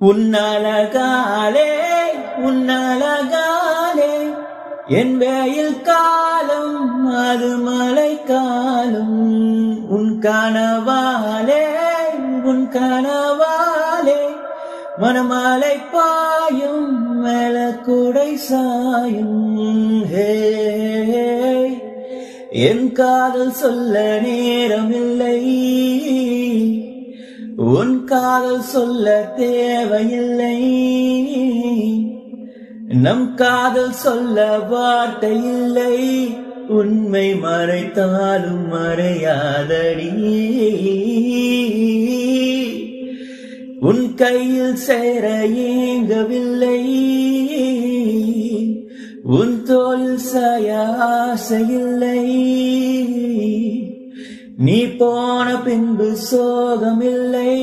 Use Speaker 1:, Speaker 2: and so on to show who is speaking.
Speaker 1: உன்னழகாலே உன்னழகாலே என் வெயில் காலம் அது மழை காலம் உன் கனவாலே மனமலை பாயும் மேல குடை சாயும் ஹே என் காதல் சொல்ல நேரமில்லை உன் காதல் சொல்ல தேவையில்லை நம் காதல் சொல்ல வார்த்தை இல்லை உண்மை மறைத்தாலும் மறையாதடி உன் கையில் சேர ஏங்கவில்லை உன் தோளில் சாய ஆசையில்லை நீ போன பின்பு சோகமில்லை